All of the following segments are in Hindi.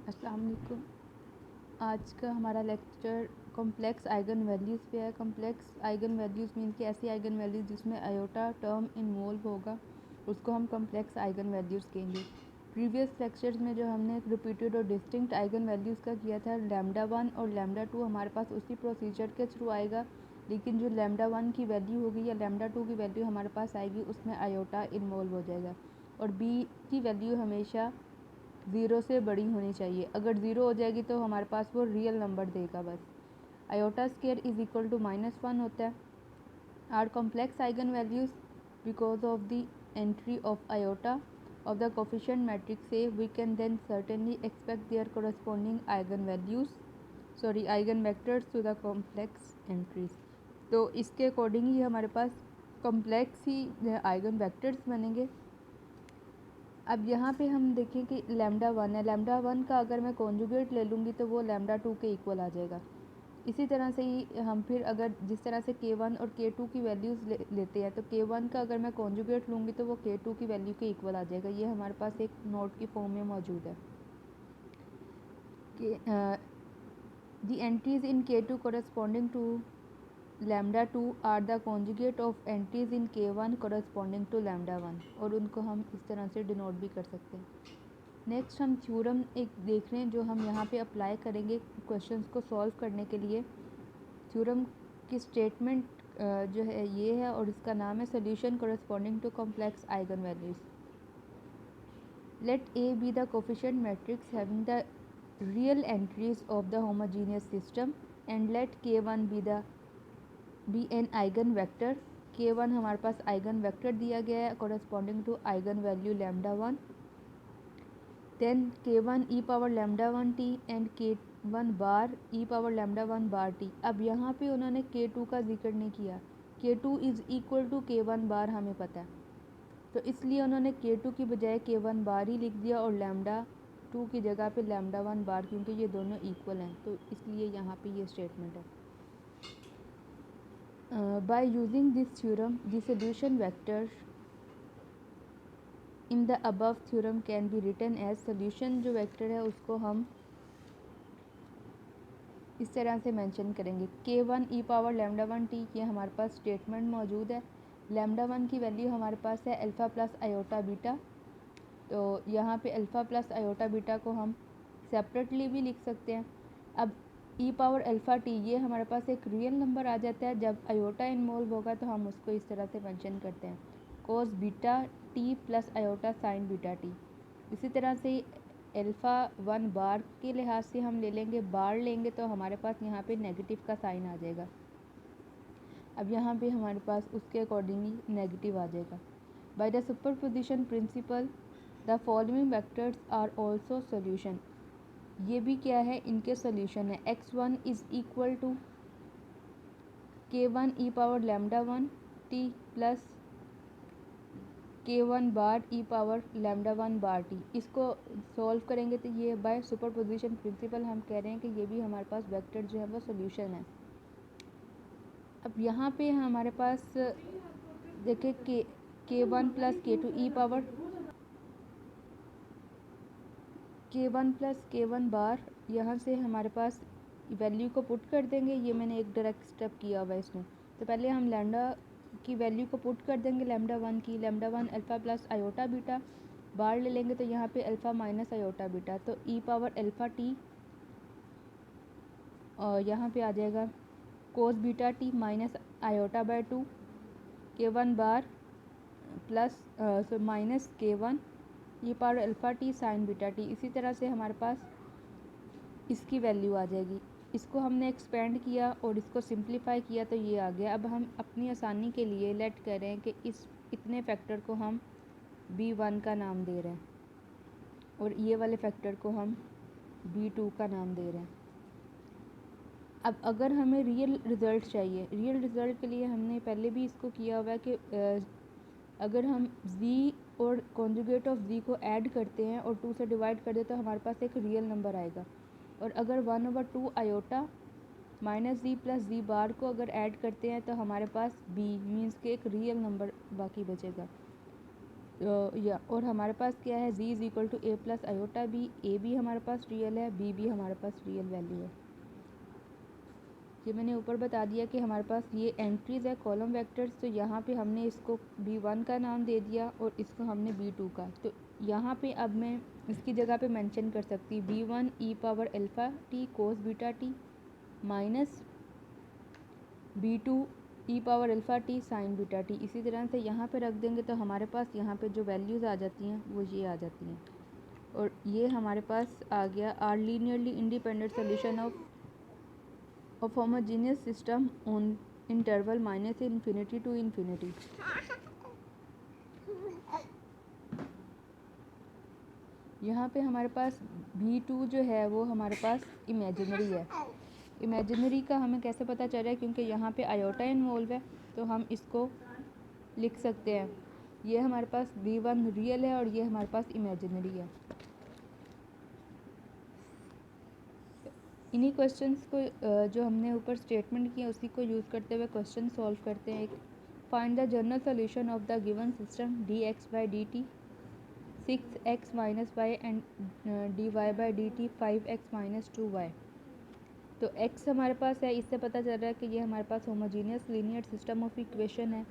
अस्सलाम वालेकुम। आज का हमारा लेक्चर कॉम्प्लेक्स आइगन वैल्यूज़ पे है। कॉम्प्लेक्स आइगन वैल्यूज़ मीन कि ऐसी आइगन वैल्यूज़ जिसमें आयोटा टर्म इन्वॉल्व होगा उसको हम कॉम्प्लेक्स आइगन वैल्यूज़ कहेंगे। प्रीवियस लेक्चर्स में जो हमने रिपीटेड और डिस्टिंक्ट आइगन वैल्यूज़ का किया था, लैम्डा 1 और लैम्डा 2 हमारे पास उसी प्रोसीजर के थ्रू आएगा, लेकिन जो लैम्डा 1 की वैल्यू होगी या लैम्डा 2 की वैल्यू हमारे पास आएगी उसमें आयोटा इन्वॉल्व हो जाएगा और बी की वैल्यू हमेशा 0 से बड़ी होनी चाहिए। अगर 0 हो जाएगी तो हमारे पास वो रियल नंबर देगा बस। Iota square is equal to -1 होता है। Are complex eigen values because of the entry of iota of the coefficient matrix A, we can then certainly expect their corresponding eigen vectors to the complex entries। तो इसके अकॉर्डिंग ही हमारे पास कॉम्प्लेक्स ही आइगन वेक्टर्स बनेंगे। अब यहाँ पे हम देखें कि लैम्डा 1 है, लैम्डा 1 का अगर मैं कॉन्जुगेट ले लूँगी तो वो लैम्डा 2 के इक्वल आ जाएगा। इसी तरह से ही हम फिर अगर जिस तरह से k1 और k2 की वैल्यूज़ लेते हैं तो k1 का अगर मैं कॉन्जुगेट लूँगी तो वो k2 की वैल्यू के इक्वल आ जाएगा। ये हमारे पास एक नोट की फॉर्म में मौजूद है कि the entries in k2 corresponding to lambda 2 are the conjugate of entries in k1 corresponding to lambda 1, और उनको हम इस तरह से डिनोट भी कर सकते हैं। नेक्स्ट हम थ्योरम एक देख रहे हैं जो हम यहाँ पे अप्लाई करेंगे क्वेश्चंस को सॉल्व करने के लिए। थ्योरम की स्टेटमेंट जो है ये है और इसका नाम है solution corresponding to complex eigen values. Let A be the coefficient matrix having the real entries of the homogeneous system and let k1 be an eigen vector. k1 हमारे पास आइगन वेक्टर दिया गया है corresponding to eigen value lambda 1। then k1 e power lambda 1 t and k1 bar e power lambda 1 bar t। अब यहाँ पे उन्होंने k2 का जिक्र नहीं किया। k2 is equal to k1 बार हमें पता है, तो इसलिए उन्होंने k2 की बजाय k1 बार ही लिख दिया और लैम्डा 2 की जगह पे लैम्डा 1 बार, क्योंकि ये दोनों इक्वल हैं तो इसलिए यहाँ पे ये स्टेटमेंट है। By using this theorem the solution vector in the above theorem can be written as. Solution जो वेक्टर है उसको हम इस तरह से मेंशन करेंगे। k1 e power lambda 1 t, ये हमारे पास स्टेटमेंट मौजूद है। लैम्डा 1 की वैल्यू हमारे पास है अल्फ़ा प्लस आयोटा बीटा, तो यहाँ पे अल्फ़ा प्लस आयोटा बीटा को हम सेपरेटली भी लिख सकते हैं। अब e पावर अल्फ़ा t ये हमारे पास एक रियल नंबर आ जाता है। जब आयोटा इन्वॉल्व होगा तो हम उसको इस तरह से मेंशन करते हैं cos beta t plus iota sign beta t। इसी तरह से अल्फ़ा 1 बार के लिहाज से हम ले लेंगे, बार लेंगे तो हमारे पास यहाँ पे नेगेटिव का साइन आ जाएगा। अब यहाँ पे हमारे पास उसके अकॉर्डिंगली नेगेटिव आ जाएगा। By the superposition principle the following vectors are also solution. ये भी क्या है, इनके सोल्यूशन है। x1 is equal to k1 e power lambda 1 t plus k1 bar e power lambda 1 bar t। इसको सॉल्व करेंगे तो ये बाय सुपरपोजिशन प्रिंसिपल हम कह रहे हैं कि ये भी हमारे पास वेक्टर जो है वो सोल्यूशन है। अब यहाँ पे हमारे पास देखिए k1 plus k2 e power k1 plus k1 बार, यहाँ से हमारे पास वैल्यू को पुट कर देंगे। ये मैंने एक डायरेक्ट स्टेप किया हुआ है इसमें। तो पहले हम लैम्डा की वैल्यू को पुट कर देंगे लैम्डा 1 की। Lambda 1 alpha plus iota beta, bar ले लेंगे तो यहाँ पे अल्फ़ा माइनस आयोटा बीटा, तो e पावर अल्फ़ा टी और यहाँ पे आ जाएगा cos beta t minus iota by 2 k1 bar plus minus k1 e power alpha t sine beta t. इसी तरह से हमारे पास इसकी वैल्यू आ जाएगी। इसको हमने एक्सपेंड किया और इसको सिंप्लीफाई किया तो ये आ गया। अब हम अपनी आसानी के लिए लेट करें कि इस इतने फैक्टर को हम b1 का नाम दे रहे हैं और ये वाले फैक्टर को हम b2 का नाम दे रहे हैं। अब अगर हमें रियल रिज़ल्ट चाहिए, रियल रिज़ल्ट के लिए हमने पहले भी इसको किया हुआ है कि अगर हम z और कॉन्जुगेट ऑफ z को ऐड करते हैं और 2 से डिवाइड कर दें तो हमारे पास एक रियल नंबर आएगा। और अगर 1/2 iota minus z plus z बार को अगर ऐड करते हैं तो हमारे पास b मीन्स के एक रियल नंबर बाकी बचेगा। या और हमारे पास क्या है, z is equal to a plus iota b, a भी हमारे पास रियल है, बी भी हमारे पास रियल वैल्यू है। ये मैंने ऊपर बता दिया कि हमारे पास ये एंट्रीज़ है कॉलम वेक्टर्स, तो यहाँ पे हमने इसको b1 का नाम दे दिया और इसको हमने b2 का। तो यहाँ पे अब मैं इसकी जगह पे मेंशन कर सकती हूँ b1 e power alpha T कोस beta t minus b2 e power alpha t sine beta t. इसी तरह से यहाँ पे रख देंगे तो हमारे पास यहाँ पे जो वैल्यूज़ आ जाती हैं वो ये आ जाती हैं। और ये हमारे पास आ गया are linearly independent solution of homogeneous system on interval minus infinity to infinity. यहाँ पे हमारे पास v2 जो है वो हमारे पास इमेजिनरी है। इमेजिनरी का हमें कैसे पता चल रहा है, क्योंकि यहाँ पे आयोटा इन्वॉल्व है, तो हम इसको लिख सकते हैं ये हमारे पास v1 रियल है और ये हमारे पास इमेजिनरी है। इन्हीं क्वेश्चंस को जो हमने ऊपर स्टेटमेंट किया उसी को यूज़ करते हुए क्वेश्चन सॉल्व करते हैं। Find the general solution of the given system dx by d t 6x minus y and dy by d t 5x minus 2y। तो x हमारे पास है, इससे पता चल रहा है कि ये हमारे पास homogeneous linear system of equation है।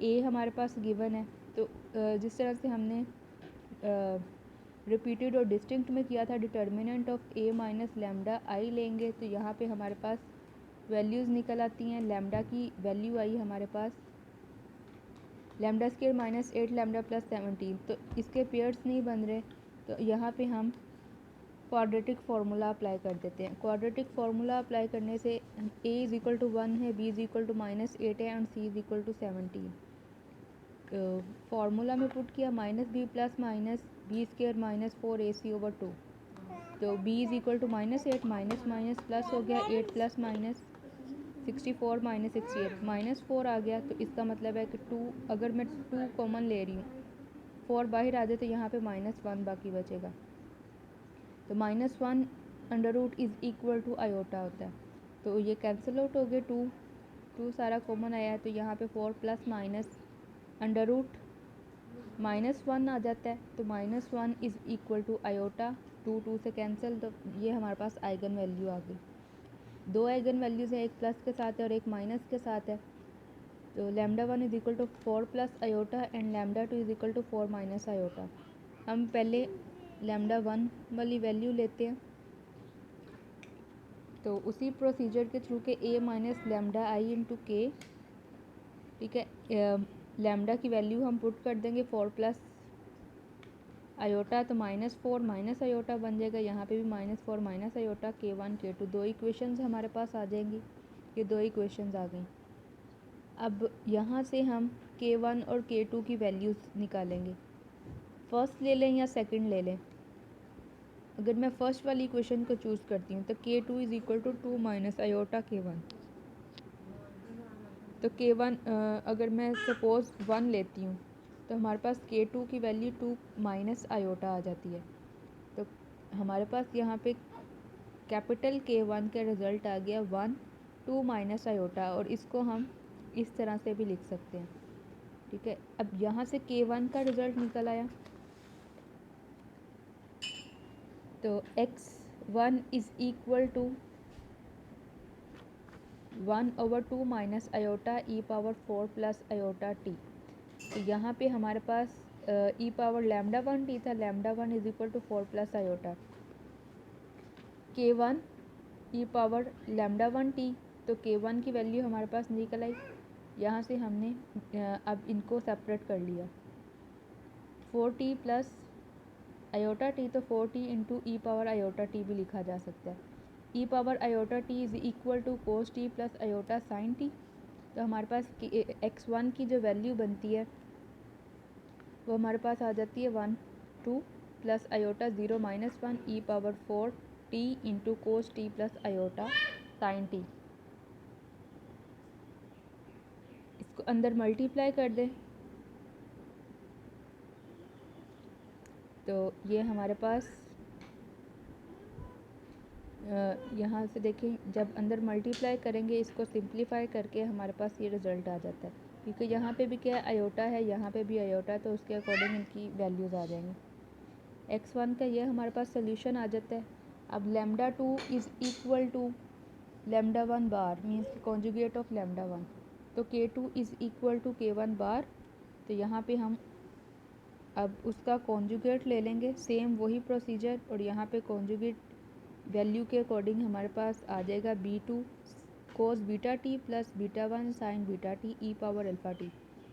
a हमारे पास गिवन है, तो जिस तरह से हमने रिपीटेड और डिस्टिंक्ट में किया था, determinant of a minus lambda I लेंगे तो यहाँ पे हमारे पास वैल्यूज़ निकल आती हैं। लैम्डा की वैल्यू आई हमारे पास lambda square minus 8 lambda plus 17, तो इसके पेयर्स नहीं बन रहे, तो यहाँ पे हम क्वाड्रेटिक फार्मूला अप्लाई कर देते हैं। क्वाड्रेटिक फार्मूला अप्लाई करने से a इज़ इक्वल टू 1 है, b is equal to minus 8 है and c is equal to 17। Formula में पुट किया minus b plus minus b square minus 4ac over 2, तो b is equal to minus 8 minus minus plus हो गया 8 प्लस माइनस 64 माइनस 68 माइनस 4 आ गया। तो इसका मतलब है कि 2, अगर मैं 2 कॉमन ले रही हूँ, 4 बाहर आ जाए तो यहाँ पे माइनस 1 बाकी बचेगा। तो minus 1 under root is equal to iota होता है, तो ये कैंसिल आउट हो गए। 2 सारा कॉमन आया है, तो यहाँ पे 4 plus minus under root minus 1 आ जाता है, तो minus 1 is equal to iota. 2 से कैंसिल, तो ये हमारे पास आइगन वैल्यू आ गई। 2 आइगन वैल्यूज़ है, एक प्लस के साथ है और एक माइनस के साथ है। तो lambda 1 is equal to 4 plus iota and lambda 2 is equal to 4 minus iota. हम पहले लैम्डा 1 वाली वैल्यू लेते हैं, तो उसी प्रोसीजर के थ्रू के a minus lambda I into के, ठीक है। लैम्डा की वैल्यू हम पुट कर देंगे 4 प्लस आयोटा, तो माइनस 4 माइनस आयोटा बन जाएगा। यहाँ पे भी minus 4 minus iota, k1 k2 दो इक्वेशंस हमारे पास आ जाएंगी। ये दो इक्वेशंस आ गई। अब यहाँ से हम k1 और k2 की वैल्यूज़ निकालेंगे। फर्स्ट ले लें या सेकंड ले लें। अगर मैं फर्स्ट वाली इक्वेशन को चूज़ करती हूँ तो k2 is equal to 2 minus iota k1। तो k1 अगर मैं सपोज़ 1 लेती हूँ तो हमारे पास k2 की वैल्यू 2 माइनस आयोटा आ जाती है। तो हमारे पास यहाँ पे कैपिटल k1 का रिज़ल्ट आ गया 1 2 माइनस आयोटा, और इसको हम इस तरह से भी लिख सकते हैं, ठीक है। अब यहाँ से k1 का रिज़ल्ट निकल आया, तो x1 is equal to 1/2 minus iota e power 4 plus iota t। तो यहाँ पे हमारे पास e पावर लैम्डा 1 t था, lambda 1 is equal to 4 plus iota. k1 e power lambda 1 t, तो k1 की वैल्यू हमारे पास निकल आई। यहाँ से हमने अब इनको सेपरेट कर लिया, 4t प्लस आयोटा t, तो 4t into e power iota t भी लिखा जा सकता है। E power iota t is equal to cos t plus iota sine t। तो हमारे पास x1 की जो वैल्यू बनती है वो हमारे पास आ जाती है 1 2 plus iota 0 minus 1 e power 4 t into cos t plus iota sine t। इसको अंदर मल्टीप्लाई कर दें तो ये हमारे पास यहाँ से देखें, जब अंदर मल्टीप्लाई करेंगे इसको सिंप्लीफाई करके हमारे पास ये रिज़ल्ट आ जाता है। क्योंकि यहाँ पे भी क्या है, आयोटा है, यहाँ पे भी आयोटा है, तो उसके अकॉर्डिंग इनकी वैल्यूज़ आ जाएंगी। x1 का ये हमारे पास सोल्यूशन आ जाता है। अब lambda 2 is equal to lambda 1 bar means conjugate of lambda 1, तो k2 is equal to k1 बार। तो यहाँ पे हम अब उसका कॉन्जुगेट ले लेंगे, सेम वही प्रोसीजर, और यहाँ पे कॉन्जुगेट वैल्यू के अकॉर्डिंग हमारे पास आ जाएगा b2 कोस beta T plus beta 1 sign beta T E power alpha T.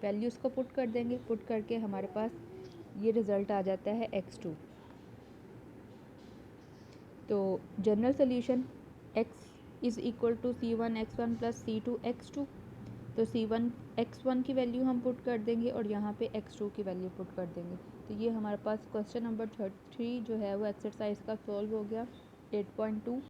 Values को पुट कर देंगे, पुट करके हमारे पास ये रिज़ल्ट आ जाता है x2। तो general solution x is equal to c1 x1 plus c2 x2। तो c1 x1 की वैल्यू हम पुट कर देंगे और यहाँ पे x2 की वैल्यू पुट कर देंगे। तो ये हमारे पास क्वेश्चन नंबर 3 जो है वो एक्सरसाइज का सॉल्व हो गया 8.2।